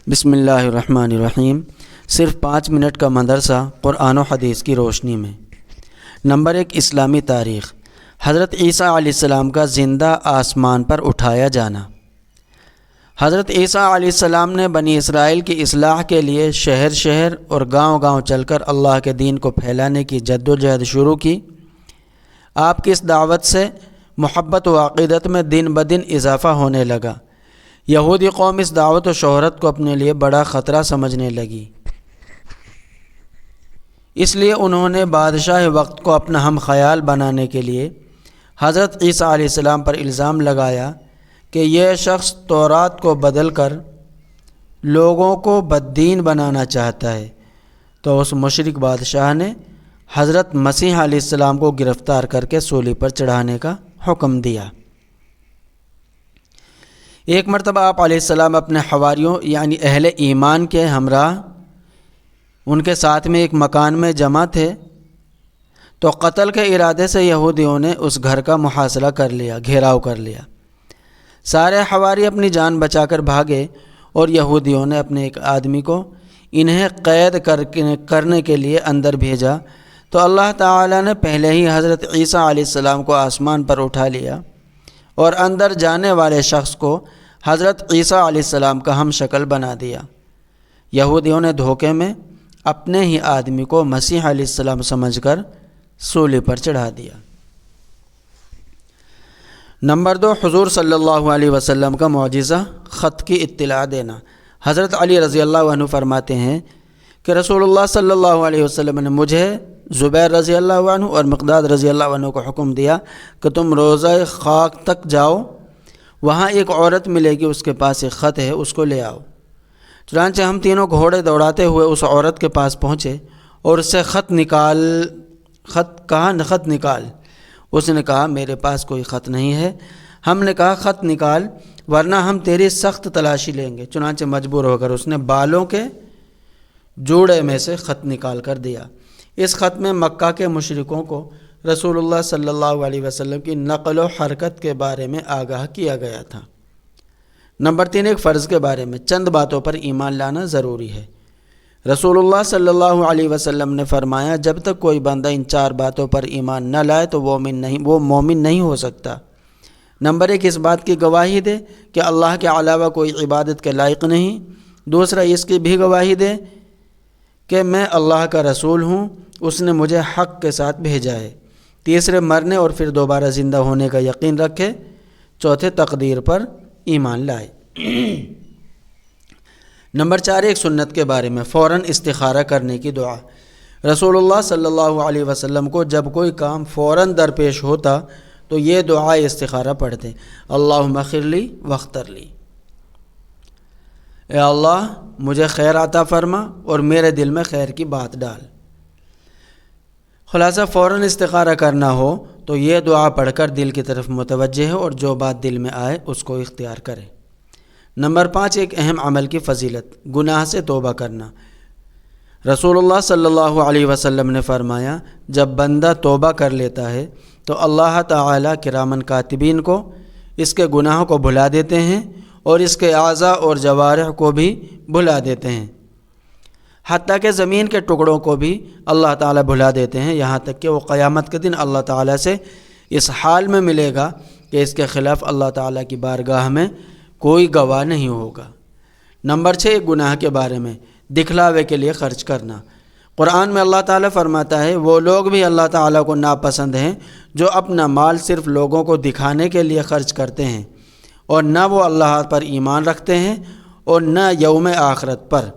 بسم اللہ الرحمن الرحیم۔ صرف 5 منٹ کا مدرسہ قرآن و حدیث کی روشنی میں۔ نمبر 1، اسلامی تاریخ۔ حضرت عیسیٰ علیہ السلام کا زندہ آسمان پر اٹھایا جانا۔ حضرت عیسیٰ علیہ السلام نے بنی اسرائیل کی اصلاح کے لیے شہر شہر اور گاؤں گاؤں چل کر اللہ کے دین کو پھیلانے کی جد و جہد شروع کی۔ آپ کی اس دعوت سے محبت و عقیدت میں دن بدن اضافہ ہونے لگا۔ یہودی قوم اس دعوت و شہرت کو اپنے لیے بڑا خطرہ سمجھنے لگی، اس لیے انہوں نے بادشاہ وقت کو اپنا ہم خیال بنانے کے لیے حضرت عیسیٰ علیہ السلام پر الزام لگایا کہ یہ شخص تورات کو بدل کر لوگوں کو بددین بنانا چاہتا ہے۔ تو اس مشرک بادشاہ نے حضرت مسیح علیہ السلام کو گرفتار کر کے سولی پر چڑھانے کا حکم دیا۔ ایک مرتبہ آپ علیہ السلام اپنے حواریوں یعنی اہل ایمان کے ہمراہ ان کے ساتھ میں ایک مکان میں جمع تھے، تو قتل کے ارادے سے یہودیوں نے اس گھر کا محاصرہ کر لیا، گھیراؤ کر لیا۔ سارے حواری اپنی جان بچا کر بھاگے اور یہودیوں نے اپنے ایک آدمی کو انہیں قید کرنے کے لیے اندر بھیجا، تو اللہ تعالیٰ نے پہلے ہی حضرت عیسیٰ علیہ السلام کو آسمان پر اٹھا لیا اور اندر جانے والے شخص کو حضرت عیسیٰ علیہ السلام کا ہم شکل بنا دیا۔ یہودیوں نے دھوکے میں اپنے ہی آدمی کو مسیح علیہ السلام سمجھ کر سولی پر چڑھا دیا۔ نمبر 2، حضور صلی اللہ علیہ وسلم کا معجزہ، خط کی اطلاع دینا۔ حضرت علی رضی اللہ عنہ فرماتے ہیں کہ رسول اللہ صلی اللہ علیہ وسلم نے مجھے، زبیر رضی اللہ عنہ اور مقداد رضی اللہ عنہ کو حکم دیا کہ تم روضہ خاک تک جاؤ، وہاں ایک عورت ملے گی، اس کے پاس ایک خط ہے، اس کو لے آؤ۔ چنانچہ ہم تینوں گھوڑے دوڑاتے ہوئے اس عورت کے پاس پہنچے اور اس سے خط نکال۔ اس نے کہا میرے پاس کوئی خط نہیں ہے۔ ہم نے کہا خط نکال ورنہ ہم تیری سخت تلاشی لیں گے۔ چنانچہ مجبور ہو کر اس نے بالوں کے جوڑے میں سے خط نکال کر دیا۔ اس خط میں مکہ کے مشرکوں کو رسول اللہ صلی اللہ علیہ وسلم کی نقل و حرکت کے بارے میں آگاہ کیا گیا تھا۔ نمبر 3، ایک فرض کے بارے میں چند باتوں پر ایمان لانا ضروری ہے۔ رسول اللہ صلی اللہ علیہ وسلم نے فرمایا جب تک کوئی بندہ ان 4 باتوں پر ایمان نہ لائے تو وہ مومن نہیں ہو سکتا۔ نمبر 1، اس بات کی گواہی دے کہ اللہ کے علاوہ کوئی عبادت کے لائق نہیں۔ دوسرا، اس کی بھی گواہی دے کہ میں اللہ کا رسول ہوں، اس نے مجھے حق کے ساتھ بھیجا ہے۔ تیسرے، مرنے اور پھر دوبارہ زندہ ہونے کا یقین رکھے۔ چوتھے، تقدیر پر ایمان لائے۔ نمبر 4، ایک سنت کے بارے میں فوراً استخارہ کرنے کی دعا۔ رسول اللہ صلی اللہ علیہ وسلم کو جب کوئی کام فوراً درپیش ہوتا تو یہ دعا استخارہ پڑھتے، اللہم اغفر لی واختر لی۔ اے اللہ مجھے خیر عطا فرما اور میرے دل میں خیر کی بات ڈال۔ خلاصہ فوراً استخارہ کرنا ہو تو یہ دعا پڑھ کر دل کی طرف متوجہ ہے اور جو بات دل میں آئے اس کو اختیار کرے۔ نمبر 5، ایک اہم عمل کی فضیلت، گناہ سے توبہ کرنا۔ رسول اللہ صلی اللہ علیہ وسلم نے فرمایا جب بندہ توبہ کر لیتا ہے تو اللہ تعالیٰ کرامن کاتبین کو اس کے گناہوں کو بھلا دیتے ہیں اور اس کے اعضاء اور جوارح کو بھی بھلا دیتے ہیں، حتیٰ کہ زمین کے ٹکڑوں کو بھی اللہ تعالیٰ بھلا دیتے ہیں، یہاں تک کہ وہ قیامت کے دن اللہ تعالیٰ سے اس حال میں ملے گا کہ اس کے خلاف اللہ تعالیٰ کی بارگاہ میں کوئی گواہ نہیں ہوگا۔ نمبر 6، گناہ کے بارے میں دکھلاوے کے لیے خرچ کرنا۔ قرآن میں اللہ تعالیٰ فرماتا ہے وہ لوگ بھی اللہ تعالیٰ کو ناپسند ہیں جو اپنا مال صرف لوگوں کو دکھانے کے لیے خرچ کرتے ہیں اور نہ وہ اللہ پر ایمان رکھتے ہیں اور نہ یوم آخرت پر،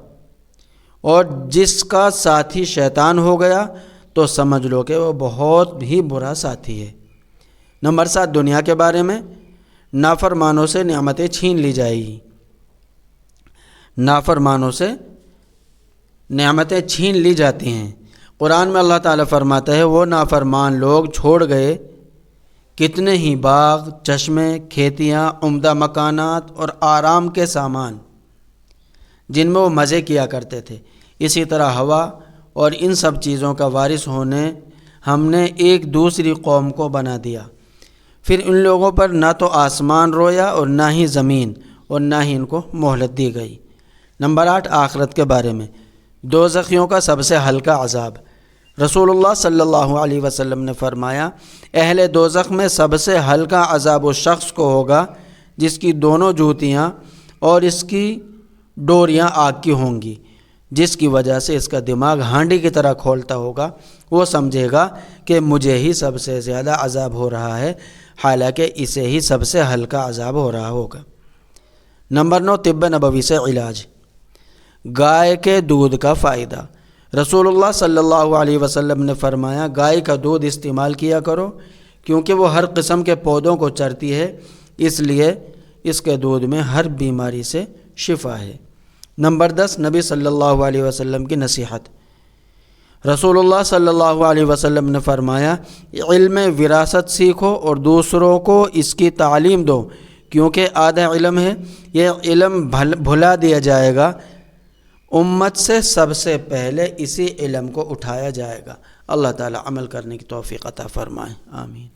اور جس کا ساتھی شیطان ہو گیا تو سمجھ لو کہ وہ بہت ہی برا ساتھی ہے۔ نمبر 7، دنیا کے بارے میں نافرمانوں سے نعمتیں چھین لی جائے گی۔ نافرمانوں سے نعمتیں چھین لی جاتی ہیں۔ قرآن میں اللہ تعالیٰ فرماتا ہے وہ نافرمان لوگ چھوڑ گئے کتنے ہی باغ، چشمے، کھیتیاں، عمدہ مکانات اور آرام کے سامان جن میں وہ مزے کیا کرتے تھے۔ اسی طرح ہوا اور ان سب چیزوں کا وارث ہونے ہم نے ایک دوسری قوم کو بنا دیا، پھر ان لوگوں پر نہ تو آسمان رویا اور نہ ہی زمین اور نہ ہی ان کو مہلت دی گئی۔ نمبر 8 آخرت کے بارے میں، دوزخیوں کا سب سے ہلکا عذاب۔ رسول اللہ صلی اللہ علیہ وسلم نے فرمایا، اہل دوزخ میں سب سے ہلکا عذاب اس شخص کو ہوگا جس کی دونوں جوتیاں اور اس کی ڈوریاں آگ کی ہوں گی، جس کی وجہ سے اس کا دماغ ہانڈی کی طرح کھولتا ہوگا۔ وہ سمجھے گا کہ مجھے ہی سب سے زیادہ عذاب ہو رہا ہے، حالانکہ اسے ہی سب سے ہلکا عذاب ہو رہا ہوگا۔ نمبر 9 طب نبوی سے علاج۔ گائے کے دودھ کا فائدہ۔ رسول اللہ صلی اللہ علیہ وسلم نے فرمایا، گائے کا دودھ استعمال کیا کرو کیونکہ وہ ہر قسم کے پودوں کو چرتی ہے، اس لیے اس کے دودھ میں ہر بیماری سے شفا ہے۔ نمبر 10 نبی صلی اللہ علیہ وسلم کی نصیحت۔ رسول اللہ صلی اللہ علیہ وسلم نے فرمایا، علم وراثت سیکھو اور دوسروں کو اس کی تعلیم دو، کیونکہ آدھا علم ہے، یہ علم بھلا دیا جائے گا، امت سے سب سے پہلے اسی علم کو اٹھایا جائے گا۔ اللہ تعالی عمل کرنے کی توفیق عطا فرمائے، آمین۔